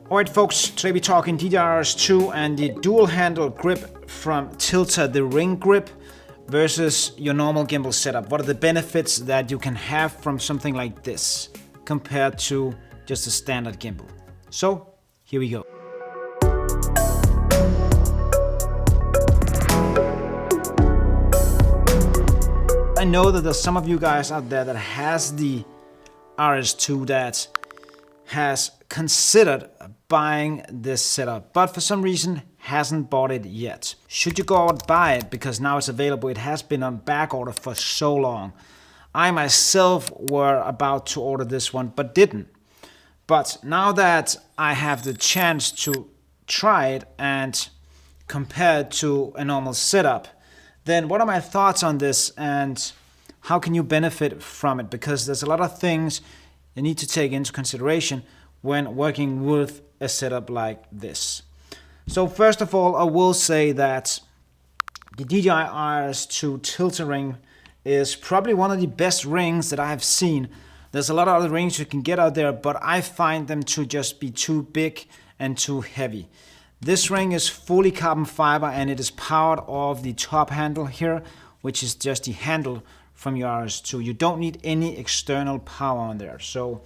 Alright folks, today we're talking DJI RS2 and the dual handle grip from Tilta, the ring grip, versus your normal gimbal setup. What are the benefits that you can have from something like this compared to just a standard gimbal? So, here we go. I know that there's some of you guys out there that has the RS2 that has considered buying this setup, but for some reason hasn't bought it yet. Should you go out and buy it because now it's available? It has been on back order for so long. I myself were about to order this one but didn't. But now that I have the chance to try it and compare it to a normal setup, then what are my thoughts on this and how can you benefit from it? Because there's a lot of things you need to take into consideration when working with a setup like this. So first of all, I will say that the DJI RS2 Tilta ring is probably one of the best rings that I have seen. There's a lot of other rings you can get out there, but I find them to just be too big and too heavy. This ring is fully carbon fiber and it is powered off the top handle here, which is just the handle from your RS2. You don't need any external power on there. So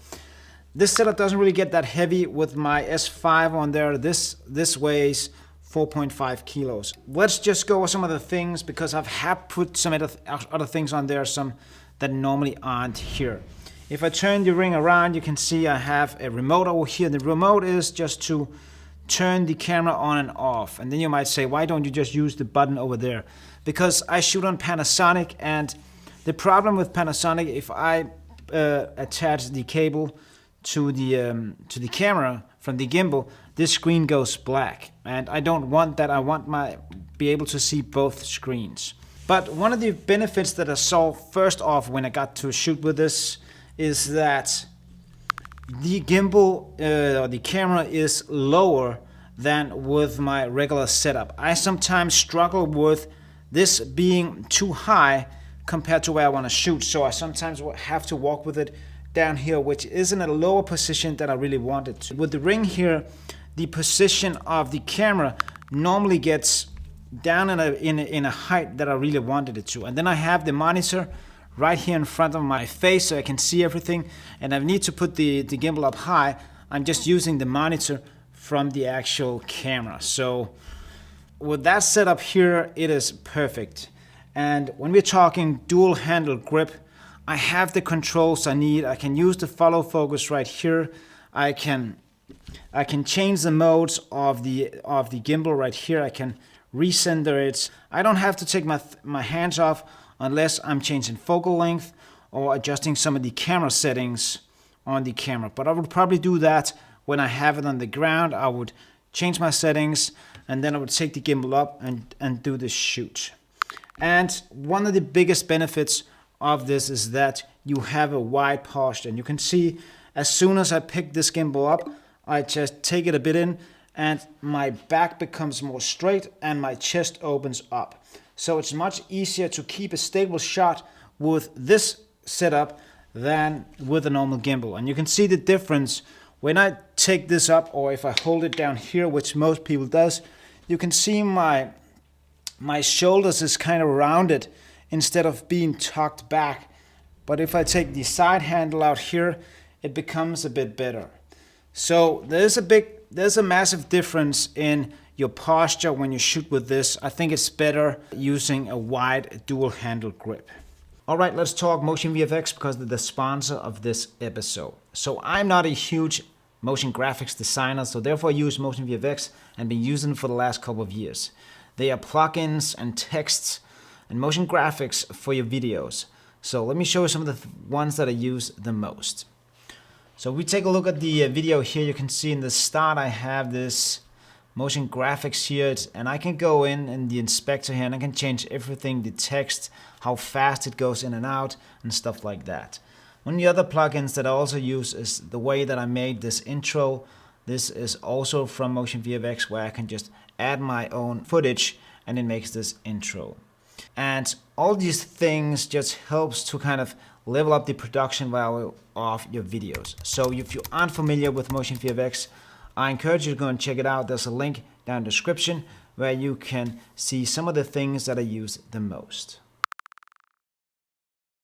this setup doesn't really get that heavy with my S5 on there. This weighs 4.5 kilos. Let's just go with some of the things because I have put some other things on there, some that normally aren't here. If I turn the ring around, you can see I have a remote over here. The remote is just to turn the camera on and off. And then you might say, why don't you just use the button over there? Because I shoot on Panasonic, and the problem with Panasonic, if I attach the cable to the camera from the gimbal, this screen goes black, and I don't want that. I want be able to see both screens. But one of the benefits that I saw first off when I got to shoot with this is that the gimbal or the camera is lower than with my regular setup. I sometimes struggle with this being too high compared to where I want to shoot, so I sometimes have to walk with it down here, which is in a lower position than I really want it to. With the ring here, the position of the camera normally gets down in a height that I really wanted it to. And then I have the monitor right here in front of my face so I can see everything, and I need to put the gimbal up high. I'm just using the monitor from the actual camera. So with that setup here, it is perfect. And when we're talking dual handle grip, I have the controls I need. I can use the follow focus right here. I can change the modes of the gimbal right here. I can recenter it. I don't have to take my hands off unless I'm changing focal length or adjusting some of the camera settings on the camera. But I would probably do that when I have it on the ground. I would change my settings and then I would take the gimbal up and do the shoot. And one of the biggest benefits of this is that you have a wide posture, and you can see as soon as I pick this gimbal up, I just take it a bit in and my back becomes more straight and my chest opens up. So it's much easier to keep a stable shot with this setup than with a normal gimbal. And you can see the difference when I take this up, or if I hold it down here, which most people does, you can see my shoulders is kind of rounded instead of being tucked back. But if I take the side handle out here, it becomes a bit better. So there's a massive difference in your posture when you shoot with this. I think it's better using a wide dual handle grip. All right, let's talk motion VFX because they're the sponsor of this episode. So I'm not a huge motion graphics designer, so therefore I use motion VFX and been using it for the last couple of years. They are plugins and texts and motion graphics for your videos. So let me show you some of the ones that I use the most. So we take a look at the video here. You can see in the start I have this motion graphics here, and I can go in the inspector here and I can change everything, the text, how fast it goes in and out and stuff like that. One of the other plugins that I also use is the way that I made this intro. This is also from Motion VFX, where I can just add my own footage and it makes this intro. And all these things just helps to kind of level up the production value of your videos. So if you aren't familiar with Motion VFX, I encourage you to go and check it out. There's a link down in the description where you can see some of the things that I use the most.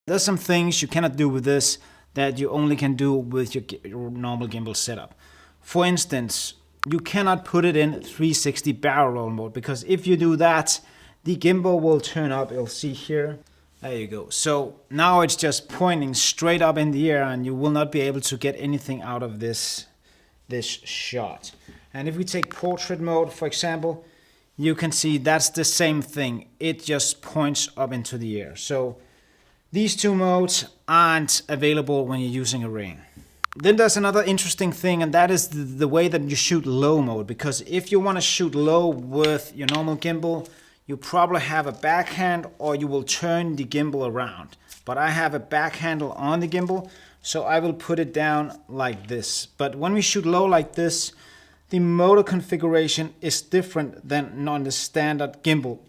There's some things you cannot do with this that you only can do with your normal gimbal setup. For instance, you cannot put it in 360 barrel roll mode, because if you do that, the gimbal will turn up. You'll see here. There you go. So now it's just pointing straight up in the air, and you will not be able to get anything out of this shot. And if we take portrait mode, for example, you can see that's the same thing. It just points up into the air. So these two modes aren't available when you're using a ring. Then there's another interesting thing, and that is the way that you shoot low mode. Because if you want to shoot low with your normal gimbal, you probably have a backhand, or you will turn the gimbal around. But I have a back handle on the gimbal, so I will put it down like this. But when we shoot low like this, the motor configuration is different than on the standard gimbal.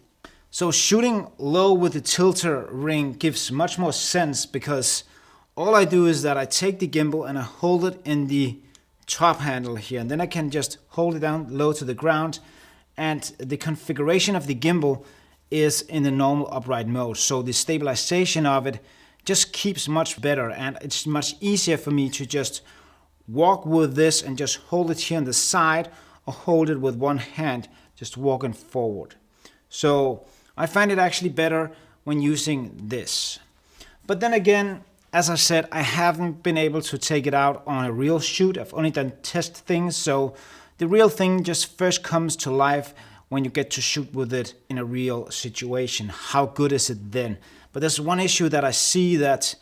So shooting low with the tilter ring gives much more sense, because all I do is that I take the gimbal and I hold it in the top handle here, and then I can just hold it down low to the ground, and the configuration of the gimbal is in the normal upright mode. So the stabilization of it just keeps much better, and it's much easier for me to just walk with this and just hold it here on the side, or hold it with one hand, just walking forward. So I find it actually better when using this. But then again, as I said, I haven't been able to take it out on a real shoot. I've only done test things, so the real thing just first comes to life when you get to shoot with it in a real situation. How good is it then? But there's one issue that I see that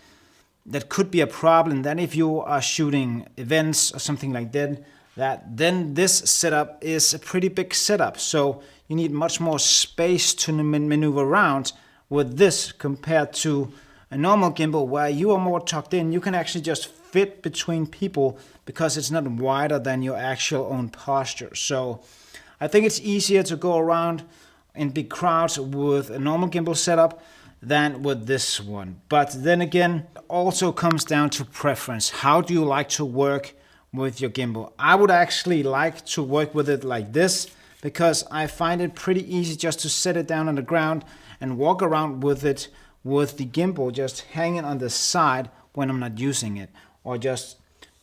could be a problem. That if you are shooting events or something like that, then this setup is a pretty big setup. So you need much more space to maneuver around with this compared to a normal gimbal where you are more tucked in. You can actually just fit between people because it's not wider than your actual own posture. So I think it's easier to go around in big crowds with a normal gimbal setup than with this one. But then again, it also comes down to preference. How do you like to work with your gimbal? I would actually like to work with it like this, because I find it pretty easy just to set it down on the ground and walk around with it with the gimbal just hanging on the side when I'm not using it, or just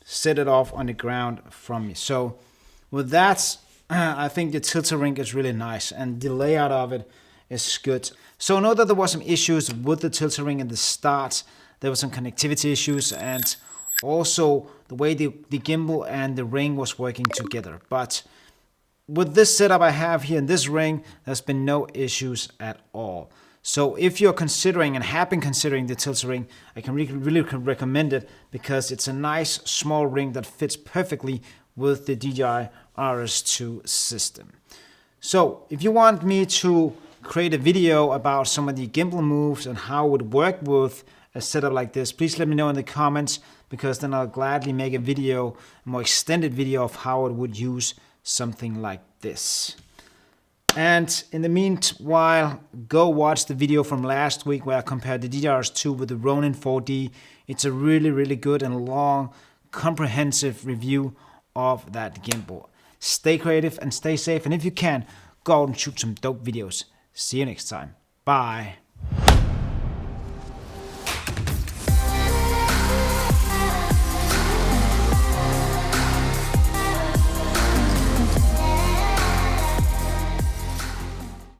set it off on the ground from me. So with that, I think the tilter ring is really nice, and the layout of it is good. So I know that there was some issues with the tilter ring in the start. There were some connectivity issues, and also the way the gimbal and the ring was working together. But with this setup I have here in this ring, there's been no issues at all. So if you're considering and have been considering the tilter ring, I can really recommend it, because it's a nice small ring that fits perfectly with the DJI RS2 system. So if you want me to create a video about some of the gimbal moves and how it would work with a setup like this, please let me know in the comments, because then I'll gladly make a video, a more extended video of how it would use something like this. And in the meanwhile, go watch the video from last week where I compared the DJI RS2 with the Ronin 4D. It's a really good and long, comprehensive review of that gimbal. Stay creative and stay safe, and if you can, go out and shoot some dope videos. See you next time. Bye.